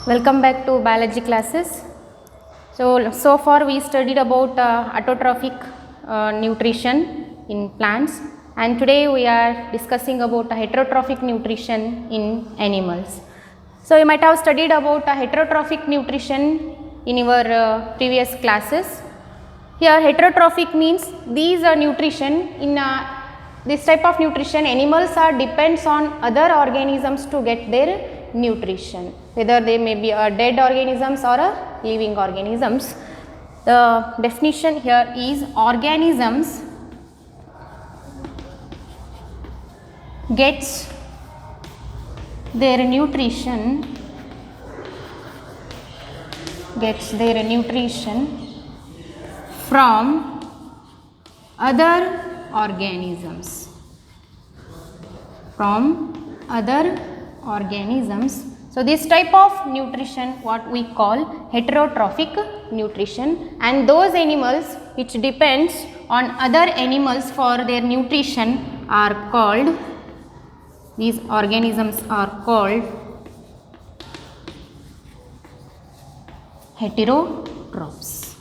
Welcome back to biology classes. So far we studied about autotrophic nutrition in plants, and today we are discussing about heterotrophic nutrition in animals. So you might have studied about heterotrophic nutrition in your previous classes. Here heterotrophic means these are nutrition in this type of nutrition animals are depends on other organisms to get their nutrition, whether they may be dead organisms or living organisms. The definition here is organisms gets their nutrition from other organisms, So this type of nutrition what we call heterotrophic nutrition, and those animals which depends on other animals for their nutrition are called, these organisms are called heterotrophs.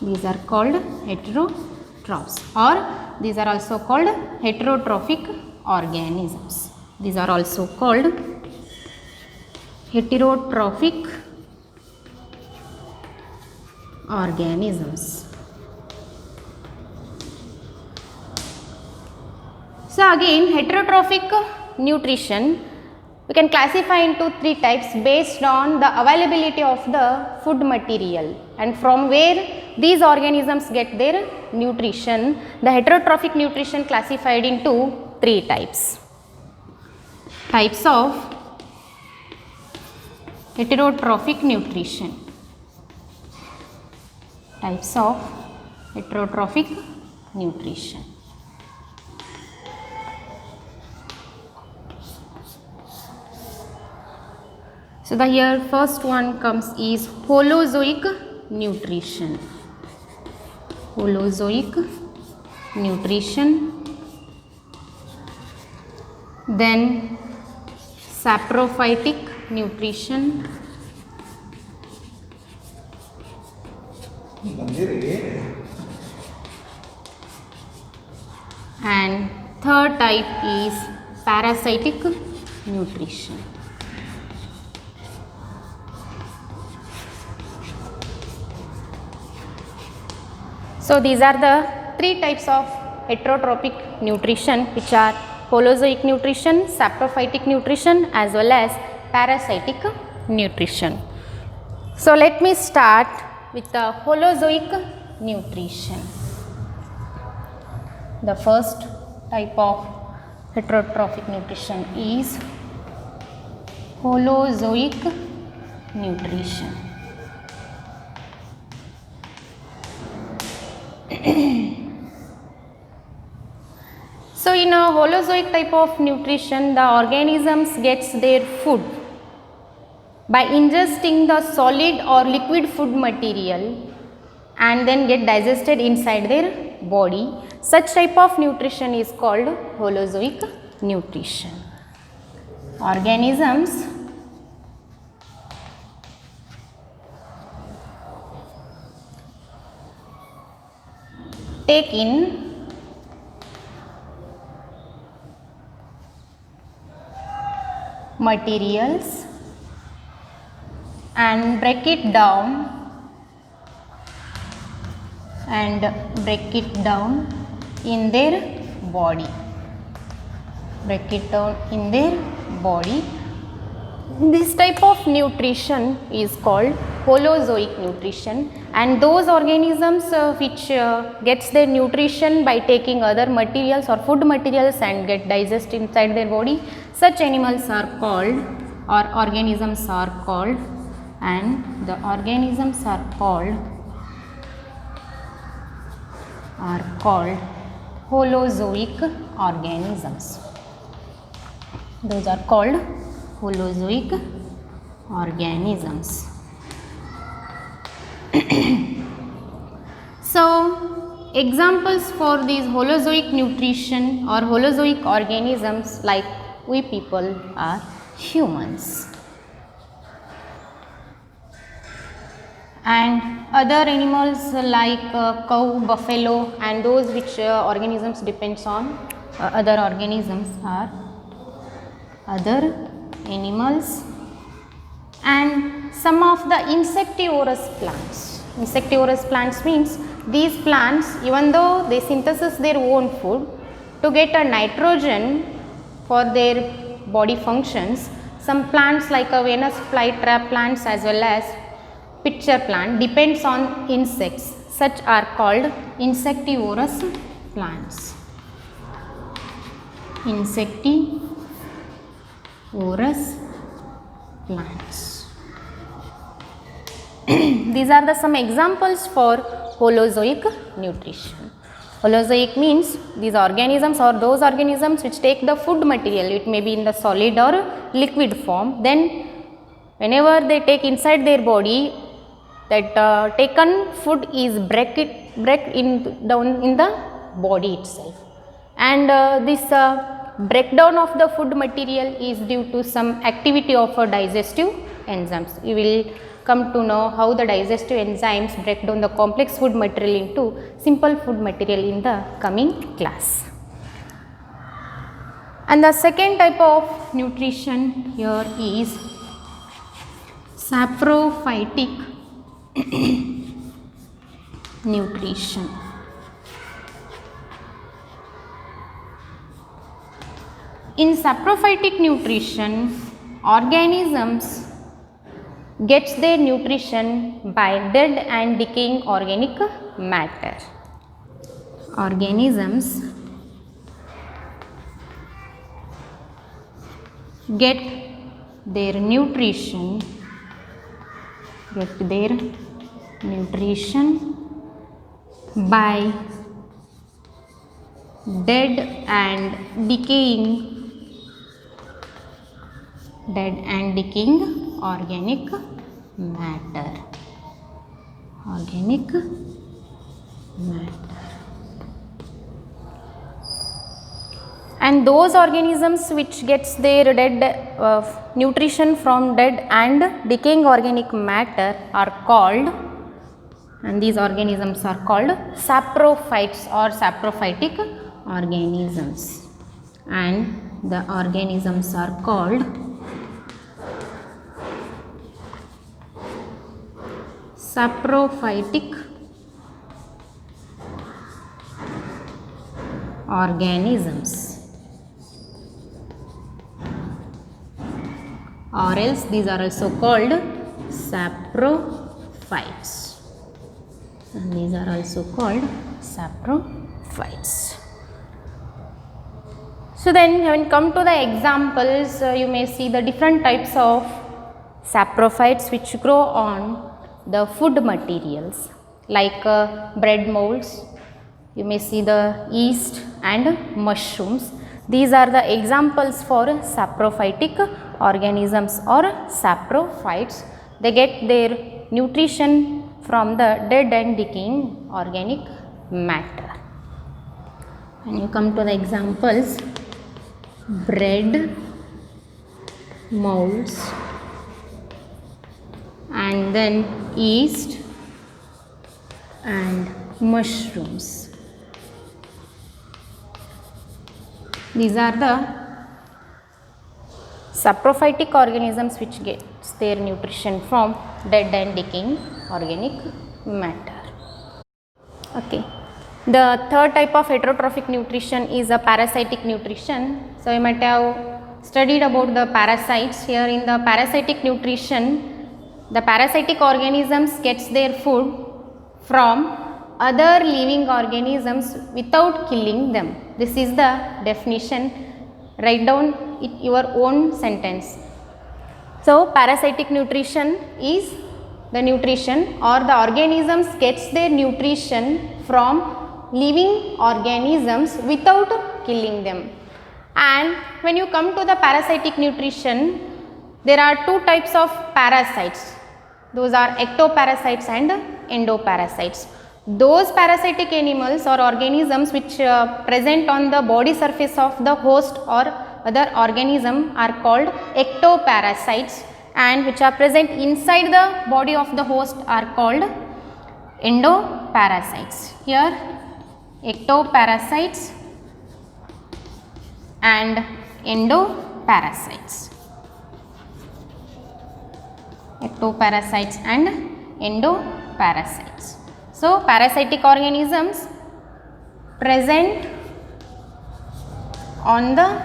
These are called heterotrophs, or these are also called heterotrophic organisms. These are also called heterotrophic organisms. So again, heterotrophic nutrition we can classify into three types based on the availability of the food material and from where these organisms get their nutrition. The heterotrophic nutrition classified into three types. Types of heterotrophic nutrition. Types of heterotrophic nutrition. So the here first one comes is Holozoic nutrition. Holozoic nutrition. Then saprophytic nutrition. And third type is parasitic nutrition. So these are the three types of heterotrophic nutrition, which are Holozoic nutrition, saprophytic nutrition as well as parasitic nutrition. So let me start with the Holozoic nutrition. The first type of heterotrophic nutrition is Holozoic nutrition. So in a Holozoic type of nutrition, the organisms gets their food by ingesting the solid or liquid food material and then get digested inside their body. Such type of nutrition is called Holozoic nutrition. Organisms take in materials and break it down in their body. This type of nutrition is called Holozoic nutrition, and those organisms which gets their nutrition by taking other materials or food materials and get digested inside their body, such animals are called or organisms are called, and the organisms are called Holozoic organisms. Those are called Holozoic organisms. So examples for these Holozoic nutrition or Holozoic organisms like we people are humans. and other animals like cow, buffalo, and those which organisms depends on other organisms are other animals, and some of the insectivorous plants. Insectivorous plants means these plants, even though they synthesize their own food to get a nitrogen for their body functions, some plants like a Venus flytrap plants as well as pitcher plant depends on insects. Such are called insectivorous plants. Insectivorous plants. These are the some examples for holozoic nutrition. Holozoic means these organisms or those organisms which take the food material, it may be in the solid or liquid form, then whenever they take inside their body, that taken food is break down in the body itself, and this breakdown of the food material is due to some activity of digestive enzymes. You will come to know how the digestive enzymes break down the complex food material into simple food material in the coming class. And the second type of nutrition here is saprophytic nutrition. In saprophytic nutrition, organisms gets their nutrition by dead and decaying organic matter. Organisms get their nutrition by dead and decaying organic matter. And those organisms which gets their nutrition from dead and decaying organic matter are called, and these organisms are called saprophytes or saprophytic organisms, and the organisms are called saprophytic organisms, or else these are also called saprophytes, and these are also called saprophytes. So then when come to the examples, you may see the different types of saprophytes which grow on the food materials like bread molds. You may see the yeast and mushrooms. These are the examples for saprophytic organisms or saprophytes. They get their nutrition from the dead and decaying organic matter. And you come to the examples: bread molds, and then yeast and mushrooms. These are the saprophytic organisms which gets their nutrition from dead and decaying organic matter. Okay. The third type of heterotrophic nutrition is a parasitic nutrition. So you might have studied about the parasites. Here in the parasitic nutrition, the parasitic organisms gets their food from other living organisms without killing them. This is the definition. Write down your own sentence. So parasitic nutrition is the nutrition or the organisms gets their nutrition from living organisms without killing them. And when you come to the parasitic nutrition, there are two types of parasites. Those are ectoparasites and endoparasites. Those parasitic animals or organisms which present on the body surface of the host or other organism are called ectoparasites, and which are present inside the body of the host are called endoparasites. Here ectoparasites and endoparasites. Ectoparasites and endoparasites. So, parasitic organisms present on the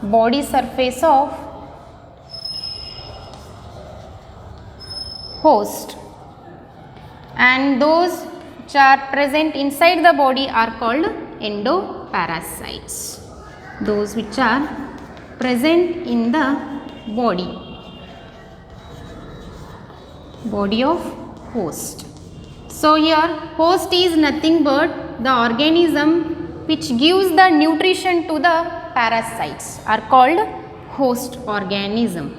body surface of host, and those which are present inside the body are called endoparasites. Those which are present in the body of host. So, here host is nothing but the organism which gives the nutrition to the parasites are called host organism.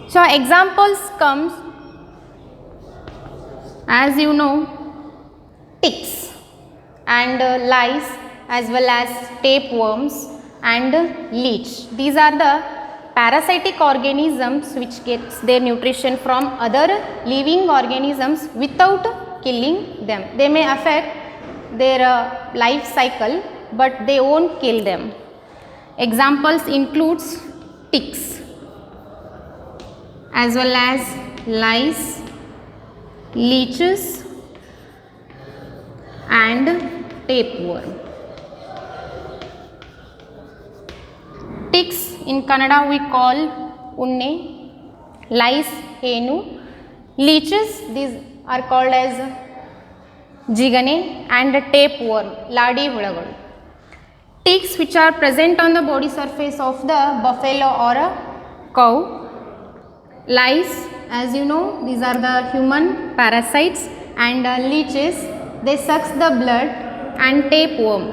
So, examples comes, as you know, ticks and lice, as well as tapeworms and leech. These are the parasitic organisms which gets their nutrition from other living organisms without killing them. They may affect their life cycle, but they won't kill them. Examples includes ticks as well as lice, leeches and tapeworm. Ticks in Kannada we call unne, lice henu, leeches these are called as jigane, and tapeworm ladi hulagalu. Ticks which are present on the body surface of the buffalo or a cow. Lice, as you know, these are the human parasites, and leeches, they sucks the blood, and tapeworm.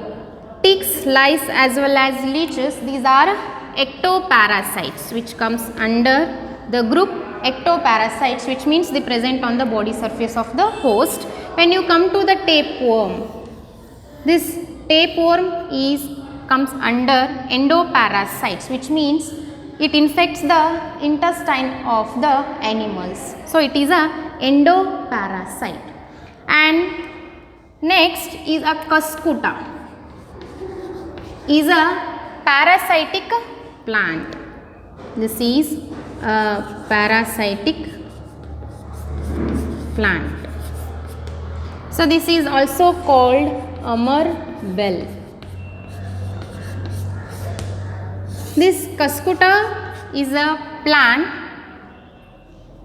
Ticks, lice as well as leeches, these are ectoparasites which comes under the group ectoparasites, which means they present on the body surface of the host. When you come to the tapeworm, this tapeworm comes under endoparasites, which means it infects the intestine of the animals. So, it is a endoparasite. And next is a cuscuta, is a parasitic plant. This is a parasitic plant. So, this is also called amarvel. This cuscuta is a plant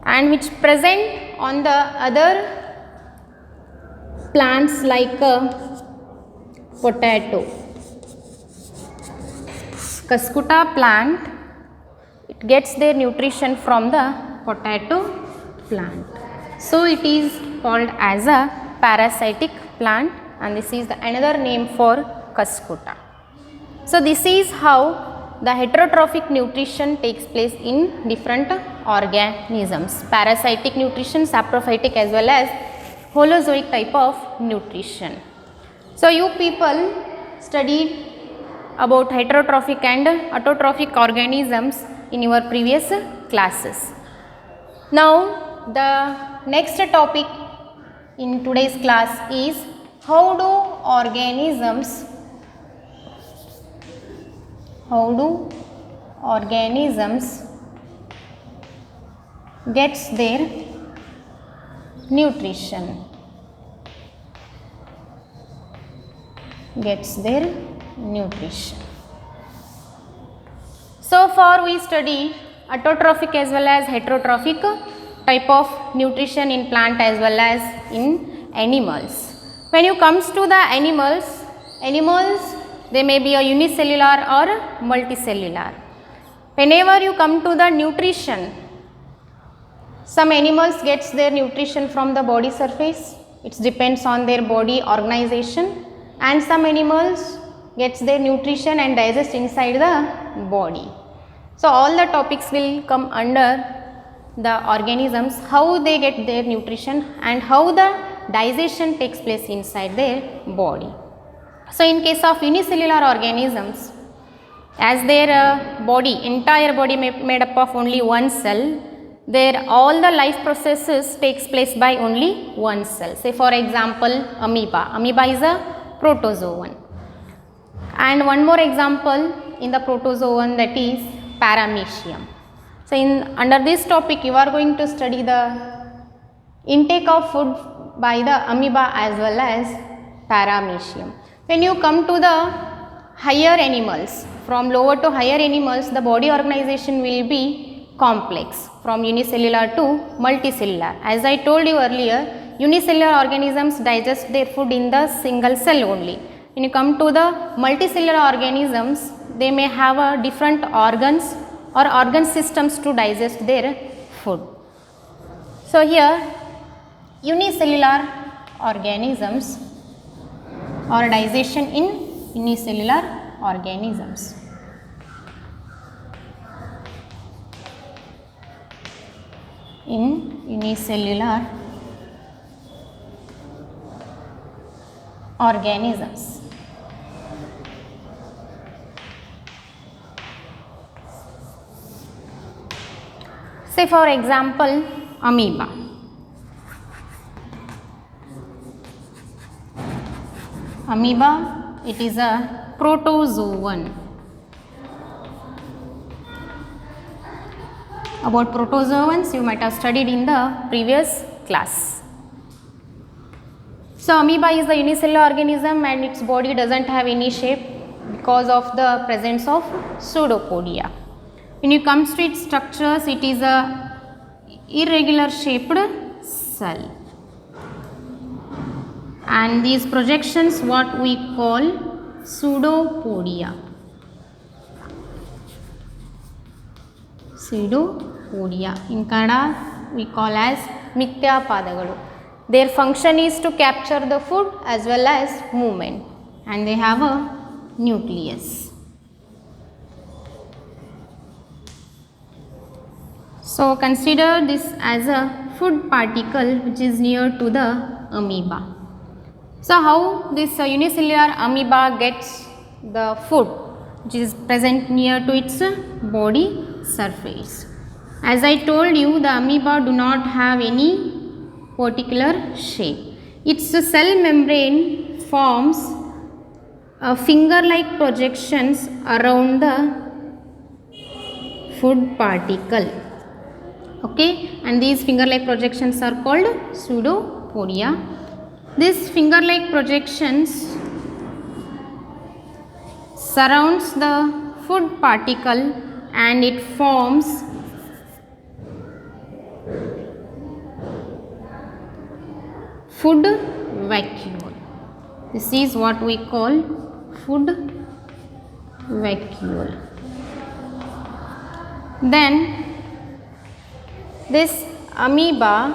and which present on the other plants like a potato. Cuscuta plant, it gets their nutrition from the potato plant. So, it is called as a parasitic plant, and this is the another name for cuscuta. So, this is how the heterotrophic nutrition takes place in different organisms. Parasitic nutrition, saprophytic as well as holozoic type of nutrition. So, you people studied about heterotrophic and autotrophic organisms in your previous classes. Now, the next topic in today's class is how do organisms gets their nutrition. So far we studied autotrophic as well as heterotrophic type of nutrition in plant as well as in animals. When you comes to the animals they may be a unicellular or multicellular. Whenever you come to the nutrition, some animals gets their nutrition from the body surface, it depends on their body organization, and some animals gets their nutrition and digest inside the body. So, all the topics will come under the organisms, how they get their nutrition and how the digestion takes place inside their body. So, in case of unicellular organisms, as their entire body made up of only one cell, all the life processes takes place by only one cell. Say for example amoeba. Amoeba is a protozoan. And one more example in the protozoan, that is paramecium. So under this topic you are going to study the intake of food by the amoeba as well as paramecium. When you come to the higher animals, from lower to higher animals, the body organization will be complex, from unicellular to multicellular. As I told you earlier, unicellular organisms digest their food in the single cell only. When you come to the multicellular organisms, they may have different organs or organ systems to digest their food. So here unicellular organisms or digestion in unicellular organisms. In unicellular organisms. Say for example amoeba. Amoeba, it is a protozoan. About protozoans you might have studied in the previous class. So amoeba is the unicellular organism and its body doesn't have any shape because of the presence of pseudopodia. When you come to its structures, it is a irregular shaped cell, and these projections what we call pseudopodia. Pseudopodia in Kannada we call as mithya padagalu. Their function is to capture the food as well as movement, and they have a nucleus. So consider this as a food particle which is near to the amoeba. So how this unicellular amoeba gets the food which is present near to its body surface? As I told you, the amoeba do not have any particular shape. Its cell membrane forms finger-like projections around the food particle. Okay, and these finger-like projections are called pseudopodia. These finger-like projections surrounds the food particle and it forms food vacuole. This is what we call food vacuole. Then this amoeba,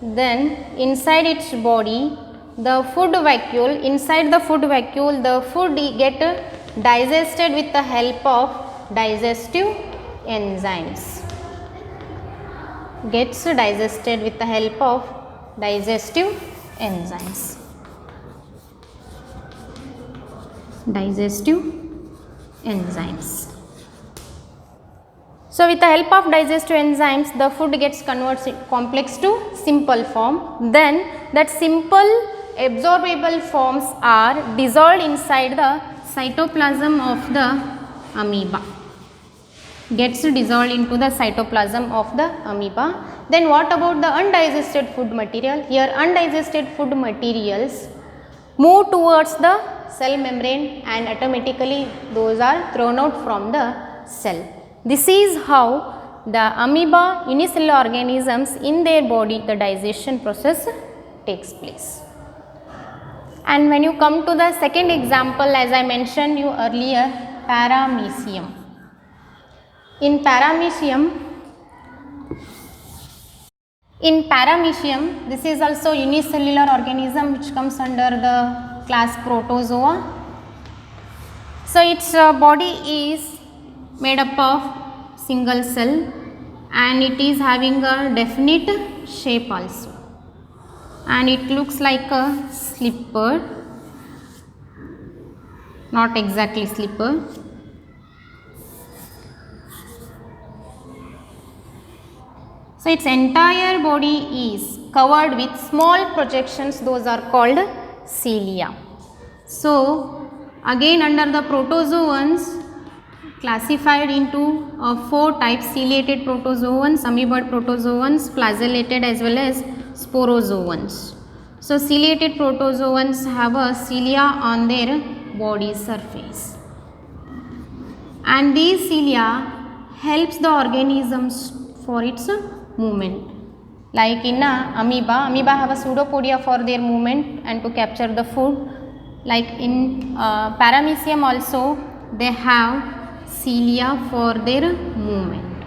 then inside its body, the food vacuole, inside the food vacuole, the food get digested with the help of digestive enzymes. Gets digested with the help of digestive enzymes. Digestive enzymes. So with the help of digestive enzymes, the food gets converted complex to simple form. Then that simple absorbable forms are dissolved inside the cytoplasm of the amoeba. Gets dissolved into the cytoplasm of the amoeba. Then what about the undigested food material? Here undigested food materials move towards the cell membrane and automatically those are thrown out from the cell. This is how the amoeba unicellular organisms in their body, the digestion process takes place. And when you come to the second example, as I mentioned you earlier, paramecium. In paramecium, this is also unicellular organism which comes under the class protozoa. So its body is made up of single cell and it is having a definite shape also, and it looks like a slipper, not exactly slipper. So, its entire body is covered with small projections, those are called cilia. So, again under the protozoans classified into 4 types: ciliated protozoans, amoeboid protozoans, flagellated as well as sporozoans. So, ciliated protozoans have a cilia on their body surface, and these cilia helps the organisms for its movement. Like in amoeba have a pseudopodia for their movement and to capture the food. Like in paramecium also they have cilia for their movement.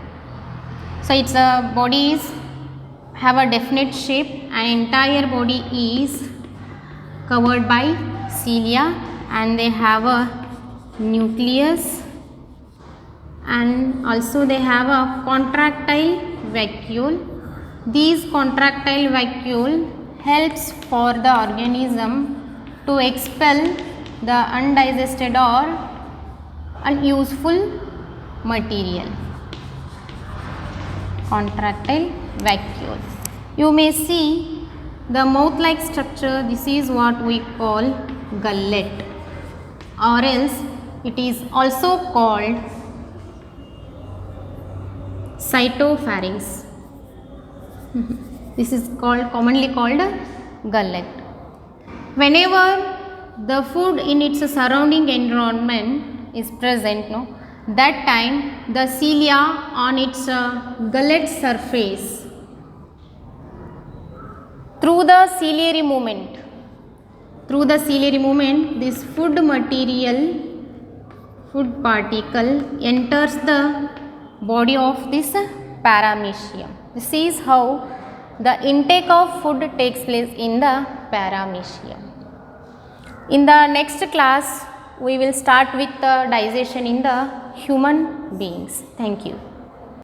So, its body is have a definite shape and entire body is covered by cilia, and they have a nucleus, and also they have a contractile vacuole. These contractile vacuole helps for the organism to expel the undigested or unuseful material. Contractile vacuole. You may see the mouth like structure. This is what we call gullet, or else it is also called cytopharynx. This is commonly called gullet. Whenever the food in its surrounding environment is present, that time the cilia on its gullet surface, through the ciliary movement, this food particle enters the body of this paramecium. This is how the intake of food takes place in the paramecium. In the next class, we will start with the digestion in the human beings. Thank you.